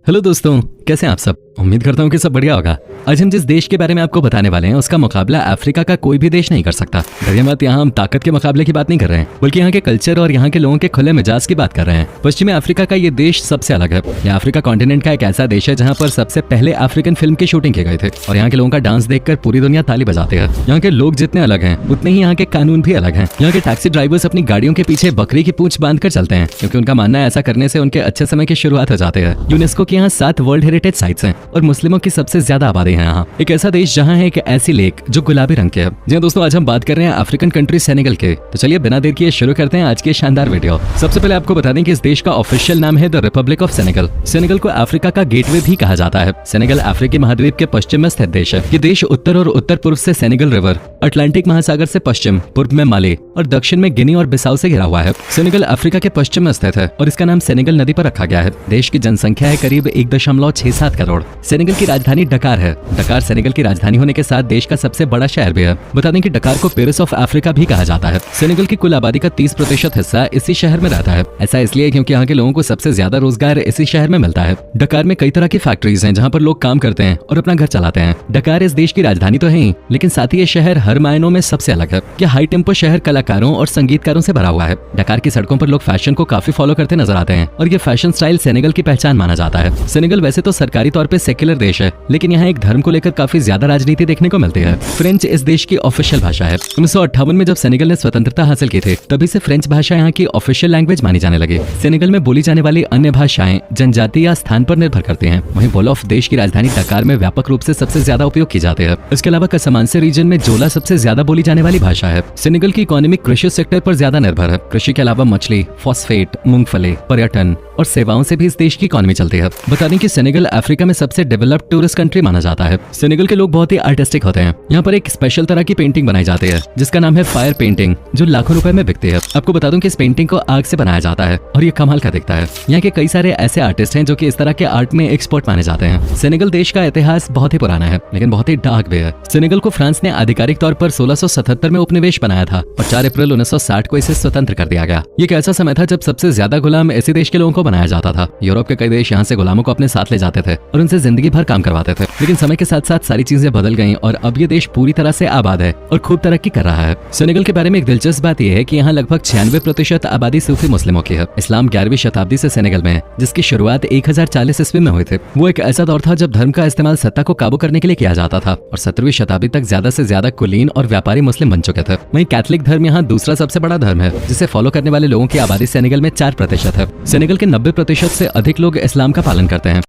Hello दोस्तों, कैसे हैं आप सब। उम्मीद करता हूँ कि सब बढ़िया होगा। आज हम जिस देश के बारे में आपको बताने वाले हैं उसका मुकाबला अफ्रीका का कोई भी देश नहीं कर सकता। डरिए मत, यहाँ हम ताकत के मुकाबले की बात नहीं कर रहे हैं, बल्कि यहाँ के कल्चर और यहाँ के लोगों के खुले मिजाज की बात कर रहे हैं। पश्चिमी अफ्रीका का ये देश सबसे अलग है। यह अफ्रीका कॉन्टिनेंट का एक ऐसा देश है जहाँ पर सबसे पहले अफ्रीकन फिल्म की शूटिंग की गई थी और यहाँ के लोगों का डांस देखकर पूरी दुनिया ताली बजाते हैं। यहाँ के लोग जितने अलग हैं उतने ही यहाँ के कानून भी अलग हैं। यहाँ के टैक्सी ड्राइवर्स अपनी गाड़ियों के पीछे बकरी की पूंछ बांधकर चलते हैं क्योंकि उनका मानना है ऐसा करने से उनके अच्छे समय की शुरुआत हो जाते हैं। यूनेस्को के यहाँ 7 वर्ल्ड हेरिटेज साइट्स हैं और मुस्लिमों की सबसे ज्यादा आबादी है यहाँ। एक ऐसा देश जहाँ है एक ऐसी लेक जो गुलाबी रंग के है। जी हाँ दोस्तों, आज हम बात कर रहे हैं अफ्रीकन कंट्री सेनेगल के। तो चलिए बिना देर किए शुरू करते हैं आज की शानदार वीडियो। सबसे पहले आपको बता दें कि इस देश का ऑफिशियल नाम है the Republic of Senegal. Senegal को अफ्रीका का गेटवे भी कहा जाता है। सेनेगल अफ्रीकी महाद्वीप के पश्चिम में स्थित देश है। ये देश उत्तर और उत्तर पूर्व से सेनेगल रिवर, अटलांटिक महासागर से पश्चिम, पूर्व में माली और दक्षिण में गिनी और बिसाऊ से घिरा हुआ है। सेनेगल अफ्रीका के पश्चिम में स्थित है और इसका नाम सेनेगल नदी पर रखा गया है। देश की जनसंख्या है करीब 1.67 करोड़। सेनेगल की राजधानी डकार है। डकार सेनेगल की राजधानी होने के साथ देश का सबसे बड़ा शहर भी है। बता दें कि डकार को पेरिस ऑफ अफ्रीका भी कहा जाता है। सेनेगल की कुल आबादी का 30% हिस्सा इसी शहर में रहता है। ऐसा इसलिए क्योंकि यहाँ के लोगों को सबसे ज्यादा रोजगार इसी शहर में मिलता है। डकार में कई तरह की फैक्ट्रीज हैं जहाँ पर लोग काम करते हैं और अपना घर चलाते हैं। डकार इस देश की राजधानी तो है ही, लेकिन साथ ही ये शहर हर मायनों में सबसे अलग है। यह हाई टेम्पो शहर कलाकारों और संगीतकारों से भरा हुआ है। डकार की सड़कों पर लोग फैशन को काफी फॉलो करते नजर आते हैं और ये फैशन स्टाइल सेनेगल की पहचान माना जाता है। सेनेगल वैसे तो सरकारी तौर पे सेक्युलर देश है, लेकिन यहाँ एक धर्म को लेकर काफी ज्यादा राजनीति देखने को मिलती है। फ्रेंच इस देश की ऑफिशियल भाषा है। 1958 में जब सेनेगल ने स्वतंत्रता हासिल की थी तभी से फ्रेंच भाषा यहाँ की ऑफिशियल लैंग्वेज मानी जाने लगी। सेनेगल में बोली जाने वाली अन्य भाषाएं जनजाति या स्थान पर निर्भर करती हैं। वहीं वोलोफ देश की राजधानी डकार में व्यापक रूप से सबसे ज्यादा उपयोग की जाती है। इसके अलावा कसमांसे रीजन में जोला सबसे ज्यादा बोली जाने वाली भाषा है। सेनेगल की इकोनॉमी कृषि सेक्टर पर ज्यादा निर्भर है। कृषि के अलावा मछली, फॉस्फेट, मूंगफली, पर्यटन और सेवाओं से भी इस देश की इकोनॉमी चलती है। बता दें कि सेनेगल अफ्रीका में सबसे डेवलप्ड टूरिस्ट कंट्री माना जाता है। सेनेगल के लोग बहुत ही आर्टिस्टिक होते हैं। यहाँ पर एक स्पेशल तरह की पेंटिंग बनाई जाती है जिसका नाम है फायर पेंटिंग, जो लाखों रुपए में बिकती है। आपको बता दूं कि इस पेंटिंग को आग से बनाया जाता है और ये कमाल का दिखता है। यहाँ के कई सारे ऐसे आर्टिस्ट हैं जो कि इस तरह के आर्ट में एक्सपर्ट माने जाते हैं। सेनेगल देश का इतिहास बहुत ही पुराना है, लेकिन बहुत ही डार्क भी है। सेनेगल को फ्रांस ने आधिकारिक तौर पर 1677 में उपनिवेश बनाया था और 4 अप्रैल 1960 को इसे स्वतंत्र कर दिया गया। ये एक ऐसा समय था जब सबसे ज्यादा गुलाम ऐसे देश के लोगों को बनाया जाता था। यूरोप के कई देश यहाँ से गुलामों को अपने साथ ले जाते थे और उनसे जिंदगी भर काम करवाते थे, लेकिन समय के साथ साथ सारी चीजें बदल गईं और अब ये देश पूरी तरह से आबाद है और खूब तरक्की कर रहा है। सेनेगल के बारे में एक दिलचस्प बात यह है कि यहाँ लगभग 96% आबादी सूफी मुस्लिमों की है। इस्लाम 11वीं शताब्दी से सेनेगल में है, जिसकी शुरुआत 1040 ईस्वी में हुई थी। वो एक ऐसा दौर था जब धर्म का इस्तेमाल सत्ता को काबू करने के लिए किया जाता था और 17वीं शताब्दी तक ज्यादा से ज्यादा कुलीन और व्यापारी मुस्लिम बन चुके थे। वहीं कैथोलिक धर्म यहाँ दूसरा सबसे बड़ा धर्म है, जिसे फॉलो करने वाले लोगों की आबादी सेनेगल में 4% है। सेनेगल के 90% से अधिक लोग इस्लाम का पालन करते हैं।